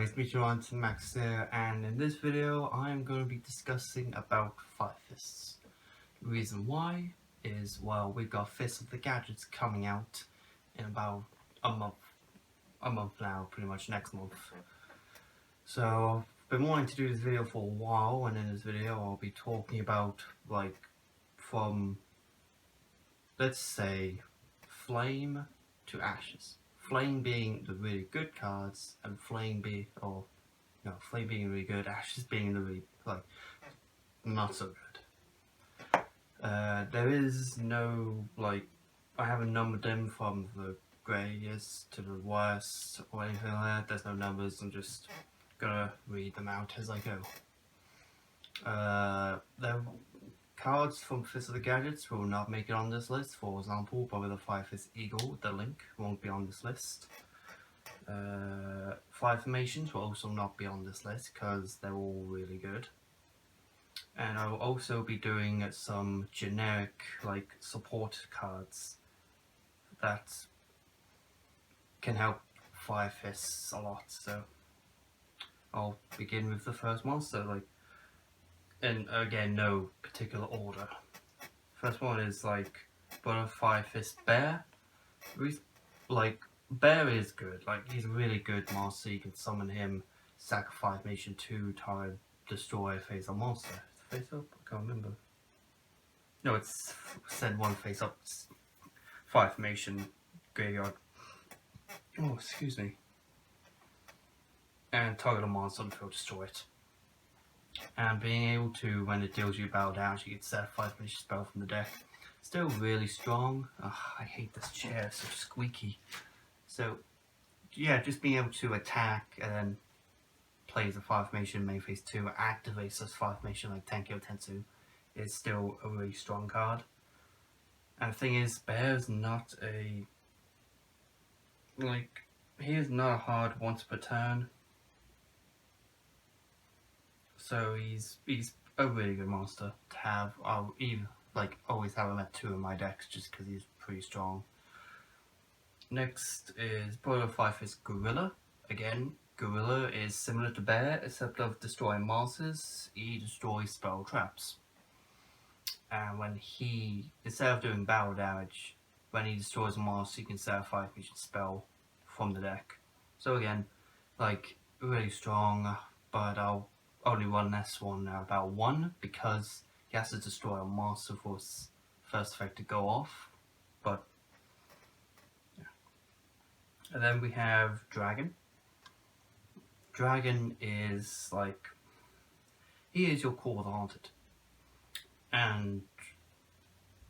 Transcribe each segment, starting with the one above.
guys, Meteorant Max here, and in this video I'm going to be discussing about Fire Fists. The reason why is, well, we've got Fist of the Gadgets coming out in about a month now, pretty much next month. So I've been wanting to do this video for a while, and in this video I'll be talking about, like, from, let's say, Flame to Ashes. Flame being the really good cards, and Flame being really good, Ashes being the really, like, not so good. There is no, like, I haven't numbered them from the greatest to the worst or anything like that. There's no numbers, I'm just gonna read them out as I go. The cards from Fist of the Gadgets will not make it on this list. For example, probably the Fire Fist Eagle, the Link, won't be on this list. Fire Formations will also not be on this list because they're all really good. And I will also be doing some generic, like, support cards that can help Fire Fists a lot. So I'll begin with the first monster, like, and again, no particular order. First one is, like, Fire Fist Bear. Like, Bear is good. Like, he's a really good monster. You can summon him, sacrifice formation 2, target, destroy, face up monster. Face up? I can't remember. No, it's send one face up, 5 formation, graveyard. Oh, excuse me. And target a monster on the field, destroy it. And being able to, when it deals you battle damage, you can set a 5 formation spell from the deck. Still really strong. Ugh, I hate this chair, it's so squeaky. So, yeah, just being able to attack and then plays a 5 formation main phase 2, activates this 5 formation like Tenkyo Tensu, is still a really strong card. And the thing is, Bear's not a, like, he is not a hard once per turn. So he's a really good monster to have. I'll even, like, always have him at 2 in my decks just because he's pretty strong. Next is Fire Fist Gorilla. Again, Gorilla is similar to Bear, except of destroying monsters, he destroys spell traps. And when he, instead of doing battle damage, when he destroys a monster, you can set a 5 formation spell from the deck. So again, like, really strong, but I'll only run this one at about 1 because he has to destroy a monster for his first effect to go off. But yeah. And then we have Dragon. Dragon is, like, he is your Call of the Haunted. And,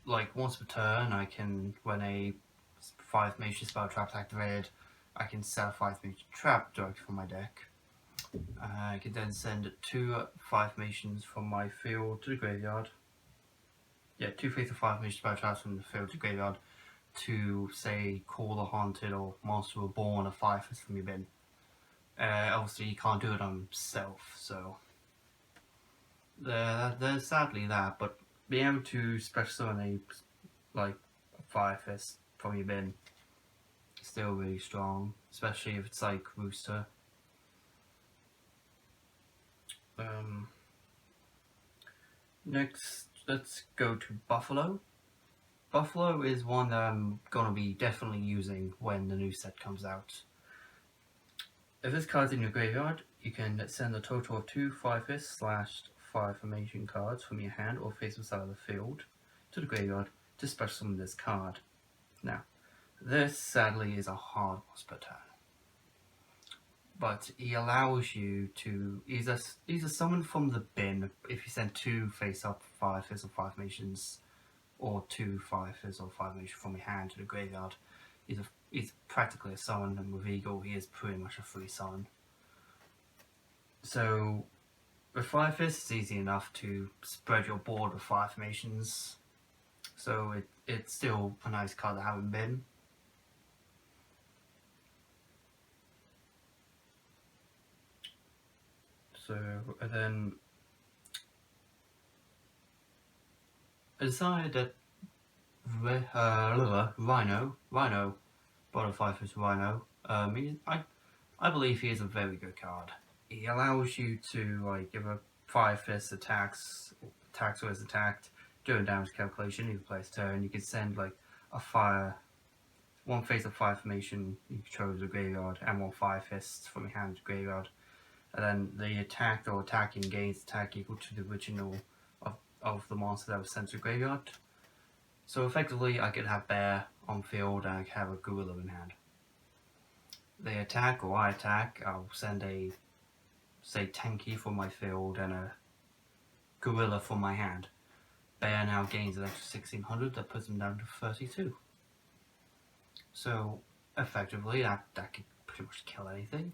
like, once per turn, I can, when a 5 formation spell trap is activated, I can set a 5 formation trap directly from my deck. I can then send 2 5 formations from my field to the graveyard. Yeah, 2 faithful 5 formation spell traps from the field to the graveyard to, say, Call the Haunted or Monster Reborn, a 5 fist from your bin. Obviously, he can't do it on himself, so there's sadly that, but being able to special summon a 5 fist from your bin is still really strong, especially if it's like Rooster. Next, let's go to Buffalo. Buffalo is one that I'm gonna be definitely using when the new set comes out. If this card's in your graveyard, you can send a total of 2 5 fist / 5 formation cards from your hand or face side of the field to the graveyard to special summon this card. Now, this sadly is a hard once per turn, but he allows you to, he's a summon from the bin if you send 2 face up 5 fist or 5 formations, or 2 5 fist or 5 formation from your hand to the graveyard. He's practically a summon, and with Eagle he is pretty much a free summon. So with 5 fists, it's easy enough to spread your board with 5 formations, so it's still a nice card to have in bin. So, and then I decided that Rhino, Bottom 5 is Rhino. I I believe he is a very good card. He allows you to like give a Fire Fist attacks or is attacked, doing damage calculation. You play his turn. You can send like a fire, one phase of fire formation you control to the graveyard, and one Fire Fist from your hand to the graveyard. And then the attack or attacking gains attack equal to the original of the monster that was sent to the graveyard. So effectively, I could have Bear on field and I could have a Gorilla in hand. They attack or I attack, I'll send a, say, Tanky from my field and a Gorilla from my hand. Bear now gains an extra 1600, that puts him down to 32. So effectively, that could pretty much kill anything.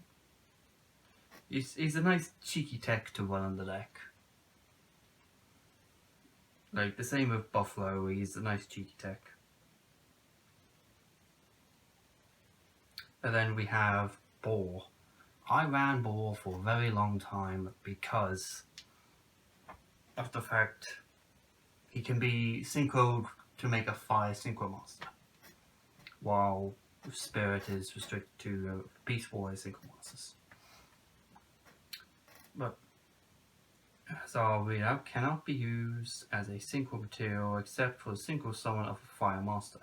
He's a nice cheeky tech to run on the deck. Like the same with Buffalo, he's a nice cheeky tech. And then we have Boar. I ran Boar for a very long time because of the fact he can be synchroed to make a fire synchro monster, while Spirit is restricted to Beast Warrior synchro monsters. But as I'll read out, cannot be used as a synchro material except for the synchro summon of a fire monster,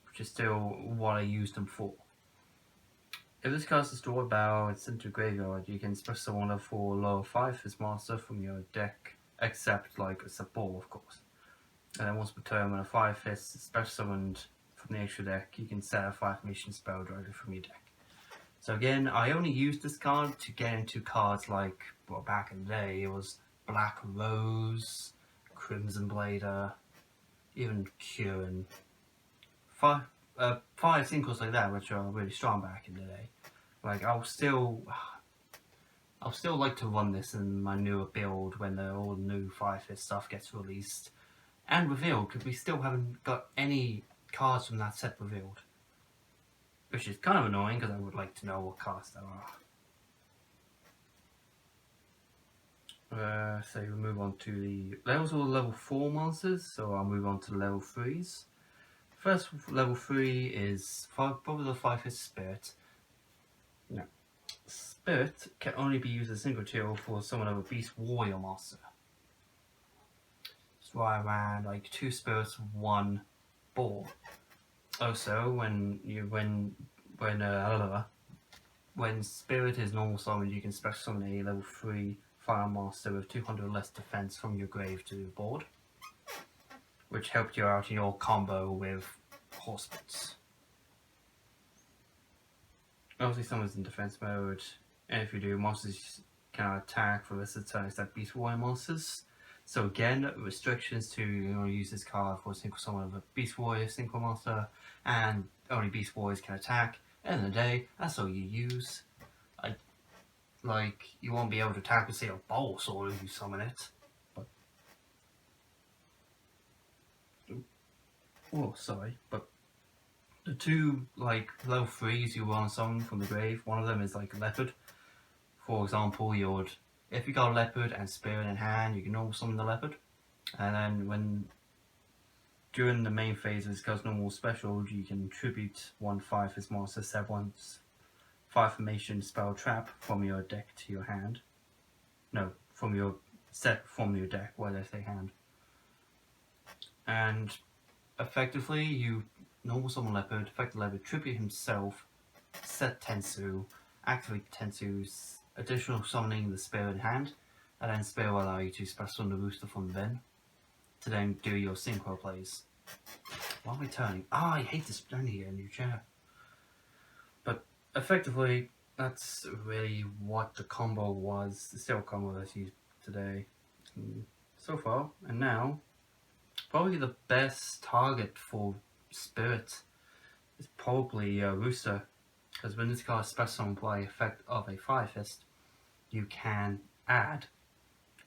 which is still what I used them for. If this card is destroyed by it's into graveyard, you can special summon a for lower 5 Fist monster from your deck, except like a support, of course. And then once per turn, when a 5 Fist is special summoned from the extra deck, you can set a 5 mission spell directly from your deck. So again, I only used this card to get into cards like, well, back in the day, it was Black Rose, Crimson Blader, even Kieran. Five synchros like that, which are really strong back in the day. Like, I'll still like to run this in my newer build when all the new Fire Fist stuff gets released and revealed, because we still haven't got any cards from that set revealed. Which is kind of annoying, because I would like to know what cards there are. So we'll move on to the levels of level 4 monsters, so I'll move on to the level 3s. First level 3 is probably the 5 Fist Spirit. No. Spirit can only be used as a single material for someone of a Beast Warrior monster. That's why I ran like 2 Spirits, 1 Boar. Also, when Spirit is normal summoned, you can special summon a level 3 fire monster with 200 less defense from your grave to the board, which helped you out in your combo with Horsebits. Obviously, someone's in defense mode, and if you do, monsters can attack for the rest of the turn except Beast Warrior monsters. So again, restrictions to use this card for a single summon of a Beast Warrior synchro monster, and only Beast Warriors can attack. End of the day, that's all you use. Like, you won't be able to attack with, say, a bowl sword if you summon it. But oh, sorry, but the 2 like level 3s you want to summon from the grave, one of them is like a leopard. For example, if you got a leopard and Spirit in hand, you can normal summon the leopard, and then during the main phase of this card's normal special, you can tribute 1 5 Fist monster, set 1 fire formation spell trap from your deck to your hand. No, from your deck, why did I say hand? And effectively, you normal summon leopard, effect the leopard, tribute himself, set Tensu, activate Tensu's additional summoning the Spirit in hand, and then Spirit will allow you to special summon the Rooster from the bin to then do your synchro plays. Why am I turning? I hate this turn here in your chair. But effectively, that's really what the combo was, the still combo that's used today so far. And now, probably the best target for Spirit is probably Rooster, because when this card is special summon by effect of a Fire Fist, you can add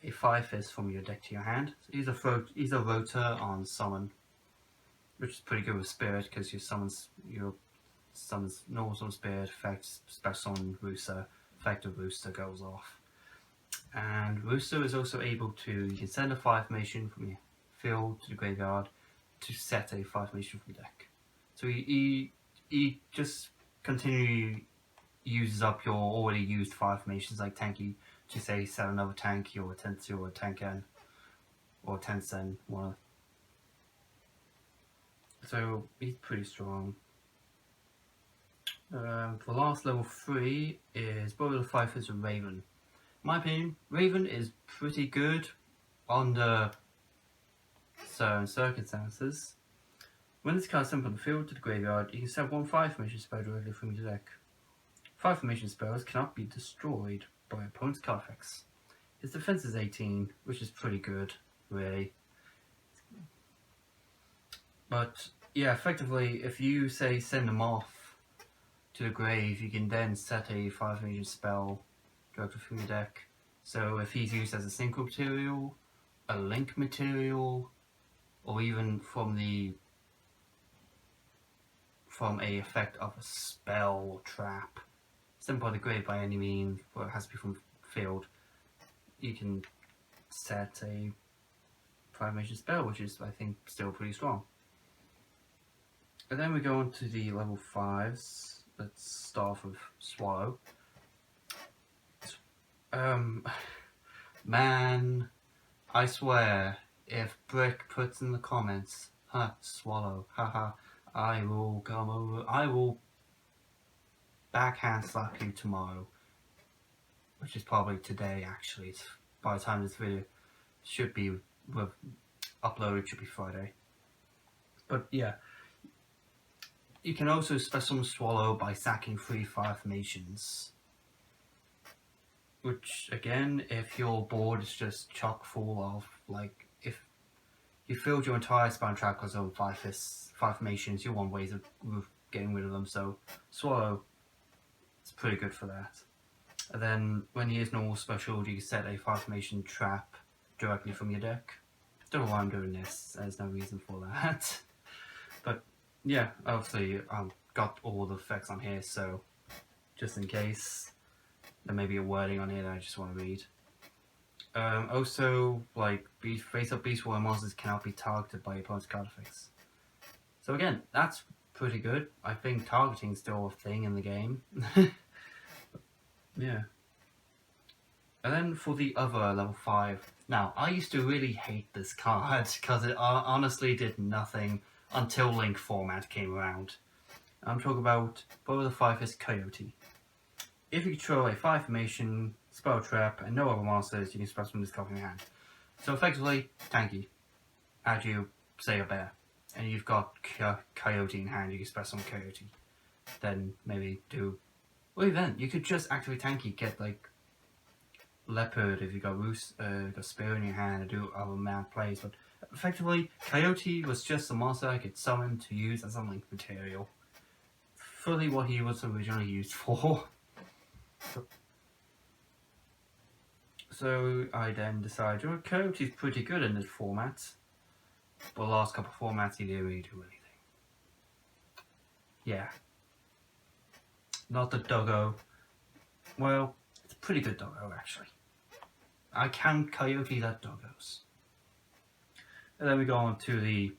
a Fire Fist from your deck to your hand. So he's a rotor on summon, which is pretty good with Spirit, because your normal summon Spirit, effects special summon Rooster, effect of Rooster goes off. And Rooster is also able to, you can send a 5 formation from your field to the graveyard to set a 5 formation from the deck. So he just continually uses up your already used 5 formations like Tanky to say set another Tanky or a Tensu or a Tenken or a Tensen, one. So he's pretty strong. The last level 3 is Brother of the Five Fists with Raven. In my opinion, Raven is pretty good under certain circumstances. When this card is sent from the field to the graveyard, you can set 1 5 formation spell directly from your deck. 5 formation spells cannot be destroyed by opponent's card effects. His defense is 18, which is pretty good, really. But yeah, effectively, if you say send them off to the grave, you can then set a 5 formation spell directly from your deck. So if he's used as a synchro material, a link material, or even from a effect of a spell or trap, sent by the grave by any means, but it has to be from field, you can set a 5 formation spell, which is, I think, still pretty strong. And then we go on to the level 5s. Let's start off with Swallow. Man, I swear, if Brick puts in the comments, Swallow, haha, I will come over, I will backhand slap you tomorrow. Which is probably today, actually. By the time this video should be uploaded, should be Friday. But yeah. You can also special Swallow by sacking 3 5 formations. Which, again, if your board is just chock full of, like, if you filled your entire spine track with 5 formations, you want ways of getting rid of them, so Swallow is pretty good for that. And then, when he is normal special, you can set a 5 formation trap directly from your deck. Don't know why I'm doing this, there's no reason for that. But yeah, obviously I've got all the effects on here, so just in case there may be a wording on here that I just want to read. Also, like, face-up Beast Warrior monsters cannot be targeted by your opponent's card effects. So again, that's pretty good. I think targeting is still a thing in the game. Yeah. And then for the other level 5. Now, I used to really hate this card because it honestly did nothing until Link format came around. I'm talking about Brother of the Five Fists Coyote. If you control a 5 formation, spell trap, and no other monsters, you can special from this card from your hand. So effectively, Tanky. Add you, say, a bear. And you've got Coyote in hand, you can special summon Coyote. Then maybe do... Well, then, you could just activate Tanky, get like Leopard if you got got Spear in your hand, and do other mad plays, but effectively, Coyote was just a monster I could summon to use as a link material. Fully what he was originally used for. So I then decided, oh, Coyote's pretty good in this format. But the last couple of formats he didn't really do anything. Yeah. Not the doggo. Well, it's a pretty good doggo actually. I count Coyotes as doggos. And then we go on to the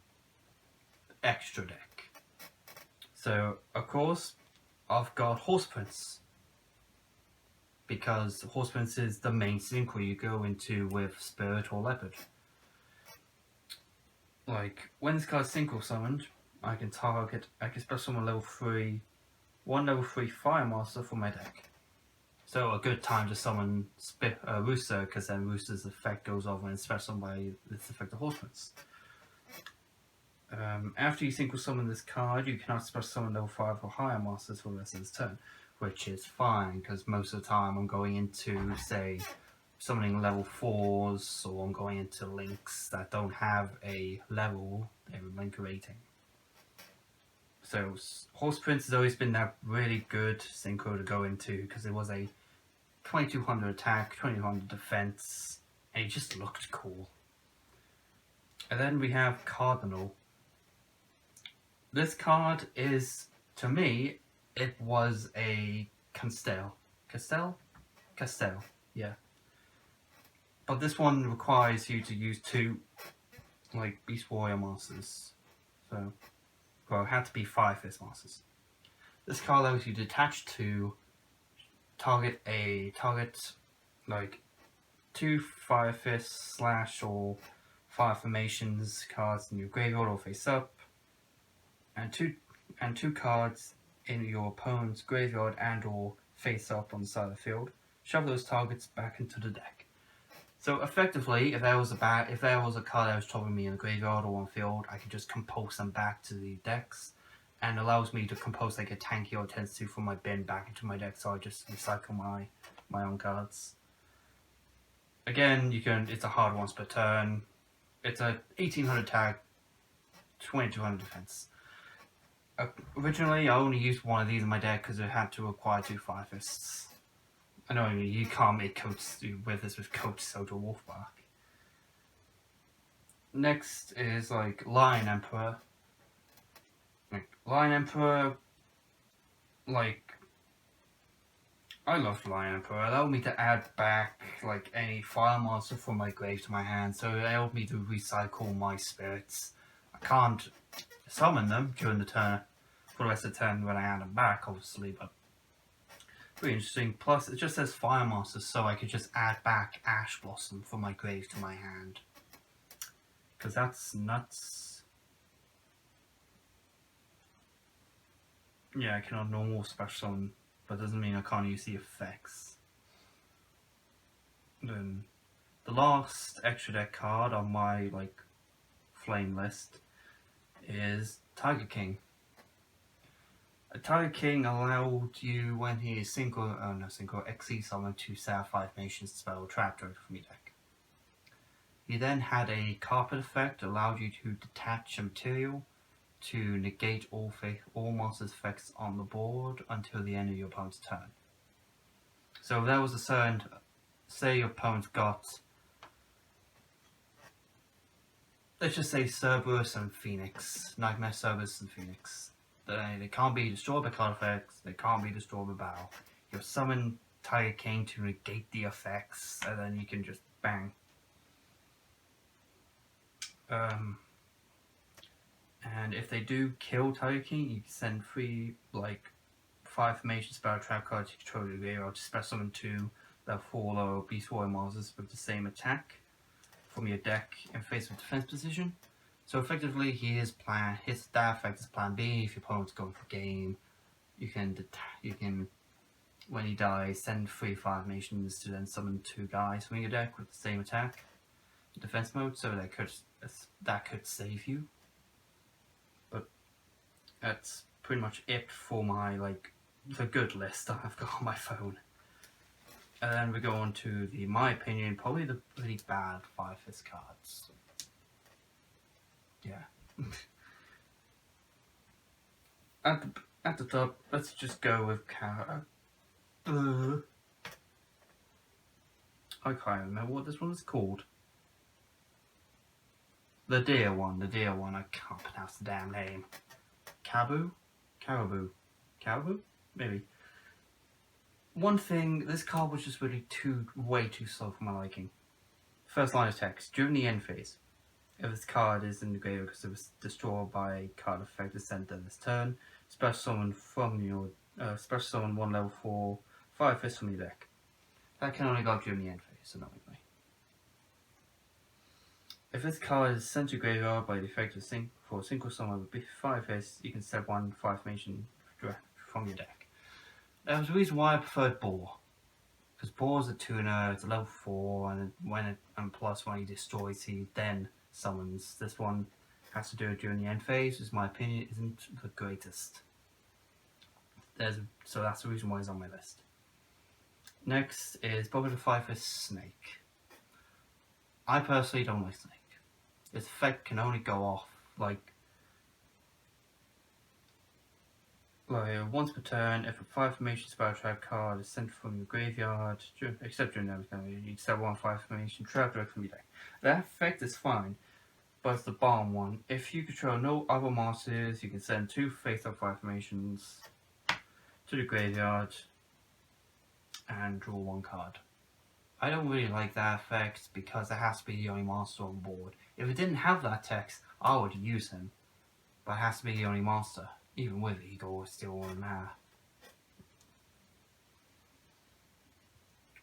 extra deck. So, of course, I've got Horse Prince. Because Horse Prince is the main synchro you go into with Spirit or Leopard. Like, when this card's synchro summoned, I can special summon level 3, 1 level 3 Fire Master for my deck. So a good time to summon Rooster, because then Rooster's effect goes off when it's special by this effect of Horse Prince. After you synchro summon this card, you cannot special summon level 5 or higher monsters for the rest of this turn, which is fine, because most of the time I'm going into, say, summoning level 4s, or I'm going into links that don't have a level, a link rating. So Horse Prince has always been that really good synchro to go into, because it was a 2200 attack, 2200 defense, and it just looked cool. And then we have Cardinal. This card is, to me, it was a Castell, yeah. But this one requires you to use 2, like, Beast Warrior monsters. So, well, it had to be 5 Fist monsters. This card allows you to attach 2 target like 2 Fire Fists / or Fire Formations cards in your graveyard or face up, and two cards in your opponent's graveyard and or face up on the side of the field. Shove those targets back into the deck. So effectively, if there was a card that was troubling me in the graveyard or on field, I could just compose them back to the decks, and allows me to compose like a tanky or tends to from my bin back into my deck. So I just recycle my own cards. Again, it's a hard once per turn. It's a 1800 tag, 2200 defense. Originally, I only used one of these in my deck because it had to acquire 2 Fire Fists. I know you can't make coats with this with Coach Soda Wolfbark. Next is like Lion Emperor. Lion Emperor, like, I loved Lion Emperor. It allowed me to add back like any fire monster from my grave to my hand, so it allowed me to recycle my spirits. I can't summon them during the turn for the rest of the turn when I add them back, obviously, but pretty interesting. Plus, it just says fire monsters, so I could just add back Ash Blossom from my grave to my hand. Because that's nuts. Yeah, I cannot normal special summon, but doesn't mean I can't use the effects. Then the last extra deck card on my like flame list is Tiger King. A Tiger King allowed you when he is XE summon to set 5 nations spell trap directly from your deck. He then had a carpet effect, allowed you to detach a material to negate all monsters' effects on the board until the end of your opponent's turn. So if there was a certain, say your opponent got, let's just say Cerberus and Phoenix, Nightmare Cerberus and Phoenix. They can't be destroyed by card effects, they can't be destroyed by battle. You'll summon Tiger King to negate the effects, and then you can just bang. And if they do kill Tiger King, you can send 3 like 5 formation spell trap cards you control your graveyard to special summon 2 level 4 low Beast Warrior monsters with the same attack from your deck in face of defense position. So effectively, that effect is plan B. If your opponent's going for game, you can when he dies, send 3 5 nations to then summon 2 guys from your deck with the same attack in defense mode. So that could save you. But that's pretty much it for my the good list I've got on my phone. And then we go on to my opinion, probably the really bad Fire Fist cards. Yeah. At the top, let's just go with I can't remember what this one is called. The deer one, I can't pronounce the damn name. Caribou? Maybe. One thing, this card was just really way too slow for my liking. First line of text, during the end phase, if this card is in the graveyard because it was destroyed by a card effect sent this turn, special summon from your special summon 1 level 4 Fire Fist from your deck. That can only go during the end phase, annoyingly. If this card is sent to graveyard by the effect of for a single summon with Fire Fist, you can set 1 5 formation from your deck. That was the reason why I preferred Boar. Because Boar is a tuner, it's a level 4, and plus when he destroys, he then summons. This one has to do it during the end phase, which in my opinion isn't the greatest. So that's the reason why he's on my list. Next is Bobby the Fire Fist Snake. I personally don't like Snake. Its effect can only go off once per turn. If a 5 formation spell trap card is sent from your graveyard, except during that time, you set 1 5 formation trap direct from your deck. That effect is fine, but it's the bottom one. If you control no other monsters, you can send 2 face-up 5 formations to the graveyard and draw 1 card. I don't really like that effect because it has to be the only monster on board. If it didn't have that text, I would use him, but it has to be the only monster. Even with Eagle, it still won't matter.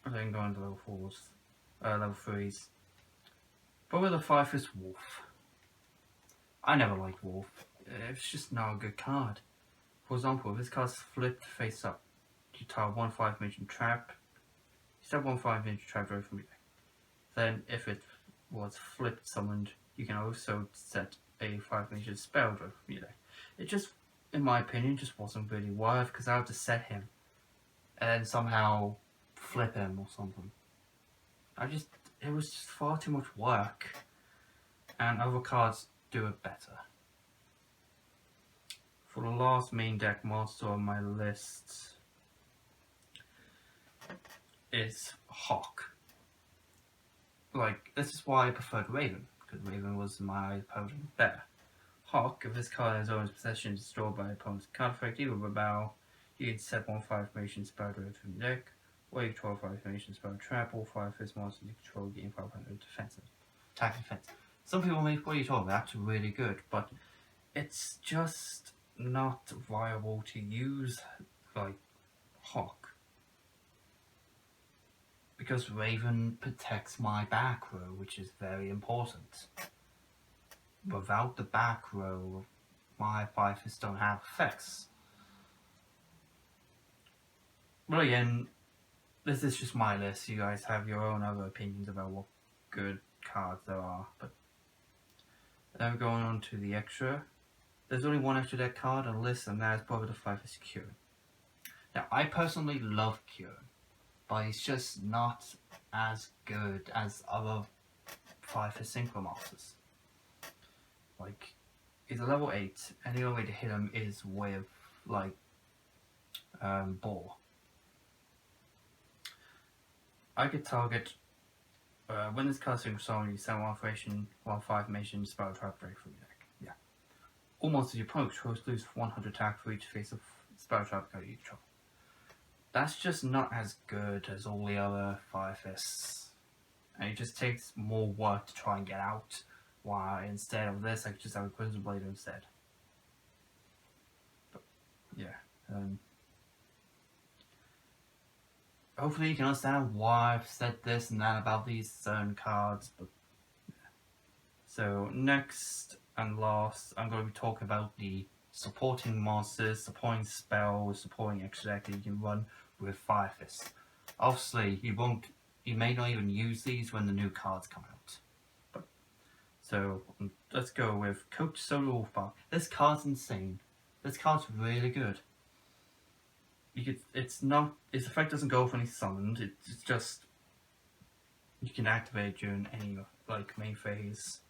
and then go into level 4s, level 3s. But with a 5-fist wolf, I never liked wolf. It's just not a good card. For example, if this card's flipped face up, you tile 1 5-dimension trap. You set 1 5-dimension trap away from your deck. Then, if it was flipped summoned, you can also set a 5-dimension spell away from your deck. It just, in my opinion, just wasn't really worth, because I had to set him and somehow flip him or something. It was just far too much work, and other cards do it better. For the last main deck monster on my list is Hawk. Like, this is why I preferred Raven, because Raven was my opponent better. Hawk, if this card has owner's possession is destroyed by opponent's card effect, either with a battle, you can set 1 5-dimension spell from your deck, or you control 5-dimension spell trap, all 5-fist monsters you control gain 500 defensive. Attack and defense. Some people may, what are you talking about? That's really good, but it's just not viable to use like Hawk. Because Raven protects my back row, which is very important. Without the back row, my 5-fists don't have effects. But again, this is just my list. You guys have your own other opinions about what good cards there are. But then we're going on to the extra. There's only one extra deck card on the list, and that is probably the 5-fist Kieran. Now, I personally love Kieran, but he's just not as good as other 5-fist synchro masters. Like, he's a level 8, and the only way to hit him is with, like, Ball. I could target, when this card synchro summon, you send 1 5-dimension spell trap break from your deck. Yeah. All monsters you opponent controls lose 100 attack for each face of spell trap card you control. That's just not as good as all the other 5-fists. And it just takes more work to try and get out. While instead of this, I could just have a Crimson Blade instead. But, yeah. Hopefully you can understand why I've said this and that about these certain cards. But yeah. So next and last, I'm going to be talking about the supporting monsters, supporting spells, supporting extra deck that you can run with 5-fists. Obviously, you may not even use these when the new cards come out. So let's go with Coach Solar Wolfbar. This card's insane. This card's really good. Its effect doesn't go when he's summoned. It's just you can activate during any like main phase.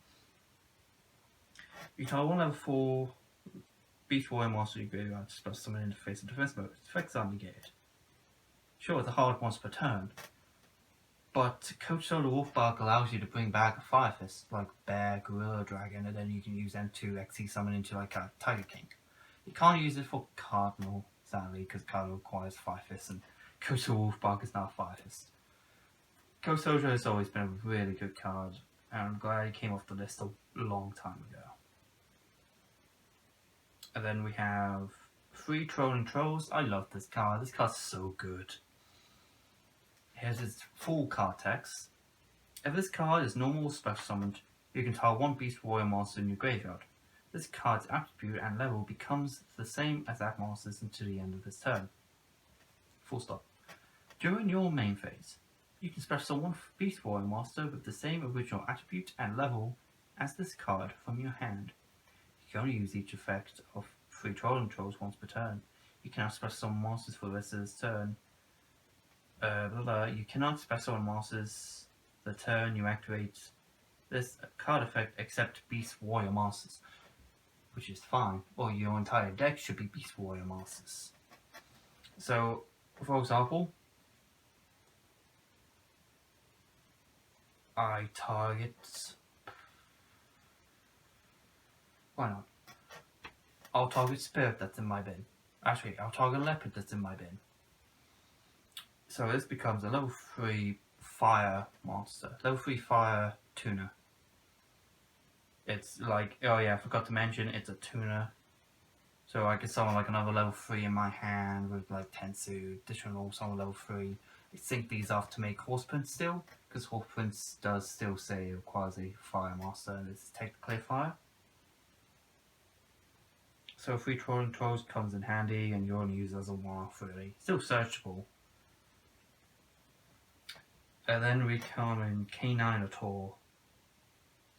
You tile 1 level 4 Beast Warrior monster you graveyard to spell summon in the face of defense mode. Its effects are negated. Sure, it's a hard once per turn. But Coach Solar Wolfbark allows you to bring back a 5-fist, like Bear, Gorilla, Dragon, and then you can use them to XC summon into like a Tiger King. You can't use it for Cardinal, sadly, because Cardinal requires 5-fists, and Coach Solar Wolfbark is not a 5-fist. Coach Soldier has always been a really good card, and I'm glad he came off the list a long time ago. And then we have 3 Trolling Trolls. I love this card. This card's so good. Here's its full card text. If this card is normal special summoned, you can tile 1 Beast Warrior monster in your graveyard. This card's attribute and level becomes the same as that monster's until the end of this turn. Full stop. During your main phase, you can special summon 1 Beast Warrior monster with the same original attribute and level as this card from your hand. You can only use each effect of 3 Trolling Trolls once per turn. You cannot special summon monsters for the rest of this turn. You cannot special summon monsters the turn you activate this card effect except Beast Warrior monsters, which is fine, or your entire deck should be Beast Warrior monsters. So, for example, I target... Why not? I'll target Spirit that's in my bin. Actually, I'll target Leopard that's in my bin. So this becomes a level 3 fire monster. Level 3 fire tuner. It's like, oh yeah, I forgot to mention, it's a tuner. So I could summon like another level 3 in my hand with like Tensu, additional summon level 3. I sync these off to make Horse Prince still, because Horse Prince does still say it requires a Fire Master, and it's technically a fire. So free trolling trolls comes in handy, and you only use it as a one-off really. Still searchable. And then we come in K9 at all.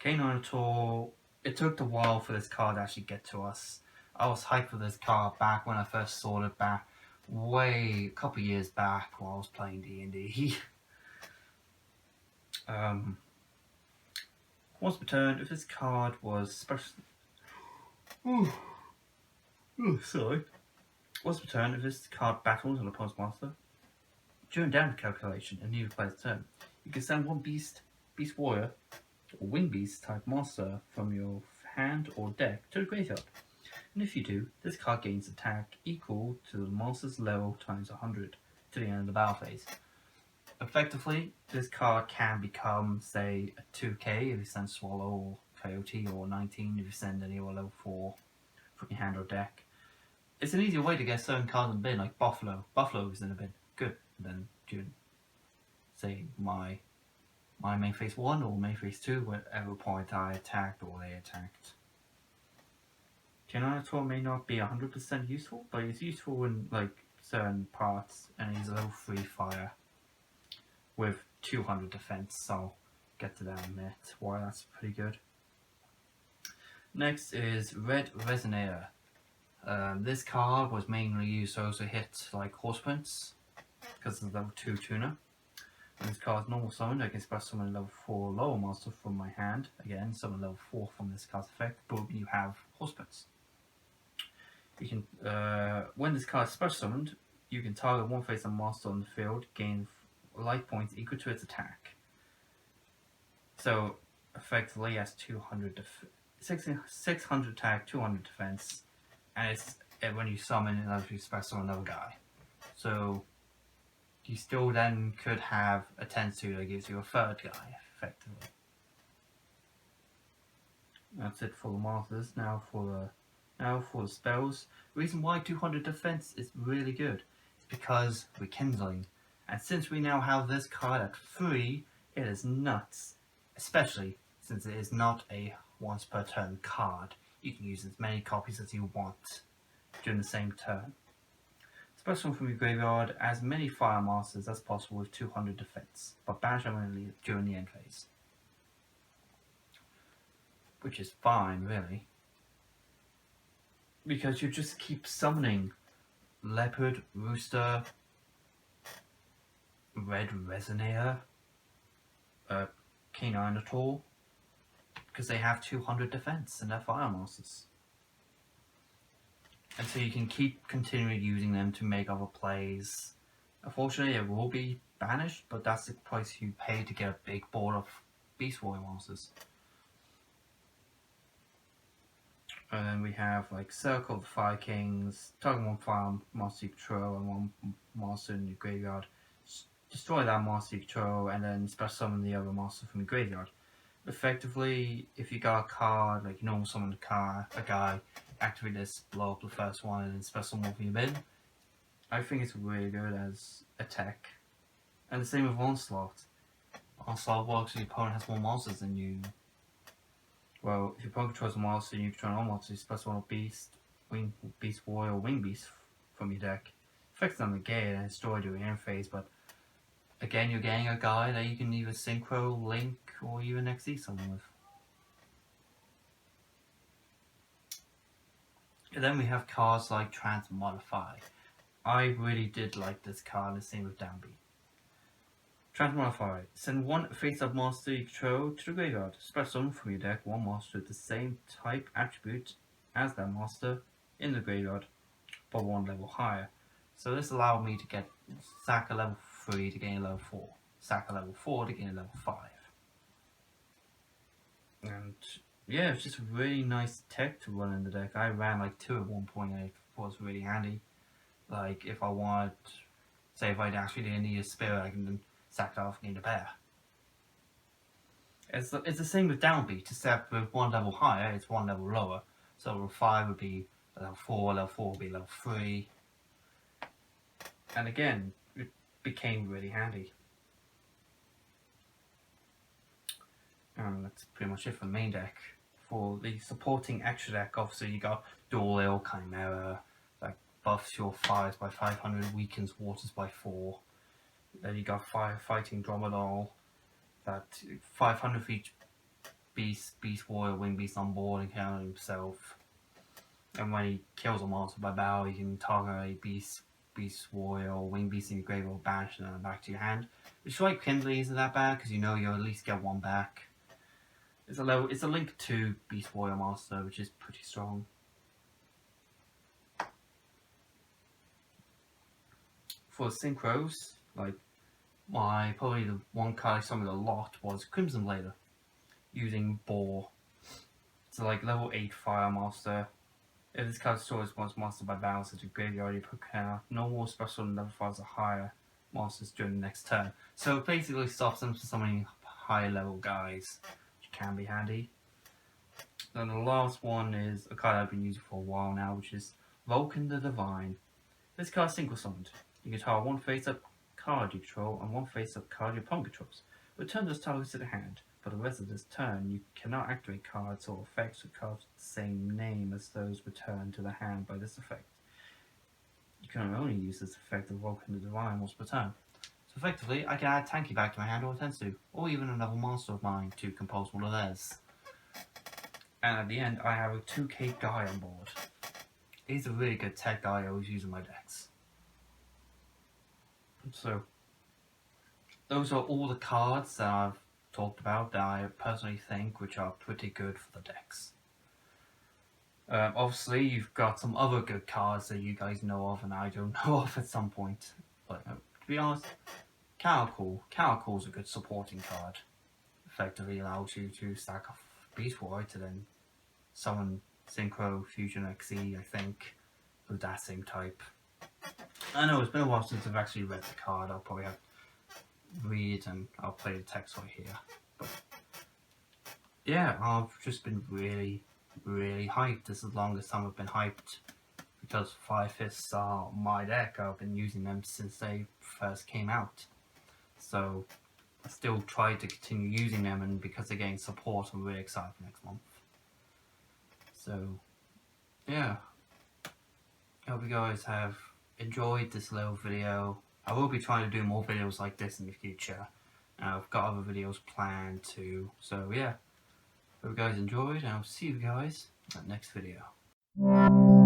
K9 at all. It took a while for this card to actually get to us. I was hyped for this card back when I first saw it back, a couple years back while I was playing D&D. Once per turn, if this card was special. Sorry. Once per turn, if this card battles an opponent's monster, during damage calculation in either player's turn, you can send one beast warrior, or wing beast type monster from your hand or deck to the graveyard. And if you do, this card gains attack equal to the monster's level times 100 to the end of the battle phase. Effectively, this card can become, say, a 2k if you send Swallow or Coyote, or 19 if you send any or level 4 from your hand or deck. It's an easier way to get certain cards in the bin, like Buffalo. Buffalo is in the bin. Good. And then during, say, my main phase 1 or main phase 2, whatever point I attacked or they attacked. K9 may not be 100% useful, but it's useful in like certain parts, and he's a level 3 fire with 200 defense, so I'll get to that in a minute, why that's pretty good. Next is Red Resonator. This card was mainly used to also hit like Horse Prince, because of the level 2 tuner. And this card's normal summon, I can special summon a level 4 lower monster from my hand. Again, summon level 4 from this card's effect, but you have Horse Prince. You can, when this card is special summoned, you can target one face-up monster on the field, gain life points equal to its attack. So, effectively, it has 600 attack, 200 defense, and when you summon it, allows you to special summon another guy. So, you still then could have a tendency that gives you a third guy, effectively. That's it for the monsters. Now for the spells. The reason why 200 defense is really good is because Rekindling. And since we now have this card at 3, it is nuts. Especially since it is not a once per turn card. You can use as many copies as you want during the same turn. Special from your graveyard, as many fire masters as possible with 200 defense, but banish them only during the end phase. Which is fine, really. Because you just keep summoning Leopard, Rooster, Red Resonator, K9 at all, because they have 200 defense and they're fire masters. And so you can keep continuing using them to make other plays. Unfortunately, it will be banished, but that's the price you pay to get a big board of Beast Warrior monsters. And then we have like Circle of the Fire Kings, target one fire monster you control and one monster in your graveyard. Destroy that monster you control and then special summon the other monster from your graveyard. Effectively, if you got a card, like you normal summon a guy, activate this, blow up the first one, and then special summon from your bin, I think it's really good as a tech. And the same with Onslaught. Onslaught works if your opponent has more monsters than you. Well, if your opponent controls a monster and you control another monster, you special summon a beast, beast warrior, or wing beast from your deck. Affects them again and destroy during end phase, but again, you're getting a guy that you can either Synchro, Link, or even XE someone with. And then we have cards like Transmodify. I really did like this card, the same with Downbeat. Transmodify. Send one face-up monster you control to the graveyard. Special summon from your deck one monster with the same type attribute as that monster in the graveyard, but one level higher. So this allowed me to get sack a level 3 to gain a level 4. Sack a level 4 to gain a level 5. And yeah, it's just a really nice tech to run in the deck. I ran like 2 at one point and it was really handy. Like if I wanted, say if I actually didn't need a spirit, I can then sack it off and gain a pair. It's the same with Downbeat, except with one level higher, it's one level lower. So level 5 would be level 4 would be level 3. And again, became really handy. And that's pretty much it for the main deck. For the supporting extra deck, obviously you got Dual Il Chimera, that buffs your fires by 500, weakens waters by 4. Then you got Firefighting Dromedal, that 500 for each beast warrior, wing beast on board and count himself. And when he kills a monster by battle, you can target a beast warrior or wing beast in your grave or banish them back to your hand. Which like Kindly isn't that bad because you know you'll at least get one back. It's a link to Beast Warrior monster, which is pretty strong. For synchros, like probably the one card I summoned a lot was Crimson Blader, using Boar. It's like level 8 fire monster. If this card stores one monster by battle, such as graveyard, you put no more special level 5s or higher monsters during the next turn. So it basically stops them from summoning higher level guys, which can be handy. Then the last one is a card I've been using for a while now, which is Vulcan the Divine. This card is single summoned. You can target one face-up card you control and one face-up card your opponent controls. Return those targets to the hand. For the rest of this turn, you cannot activate cards or effects with cards with the same name as those returned to the hand by this effect. You can only use this effect of Vulcan the Divine once per turn. So effectively, I can add Tanky back to my hand or Tensu, or even another monster of mine to compose one of theirs. And at the end, I have a 2k guy on board. He's a really good tech guy I always use in my decks. So, those are all the cards that I've talked about that I personally think which are pretty good for the decks. Obviously, you've got some other good cards that you guys know of and I don't know of at some point. But to be honest, Cow-Cool's a good supporting card. Effectively allows you to stack off Beast Warrior to then summon Synchro Fusion XE, I think, with that same type. I know it's been a while since I've actually read the card. I'll probably have to read it and I'll play the text right here. But yeah, I've just been really hyped. This is the longest time I've been hyped because Five Fists are my deck. I've been using them since they first came out. So I still try to continue using them, and because they're getting support, I'm really excited for next month. So yeah, I hope you guys have enjoyed this little video. I will be trying to do more videos like this in the future. I've got other videos planned too. So yeah, hope you guys enjoyed, and I'll see you guys in the next video.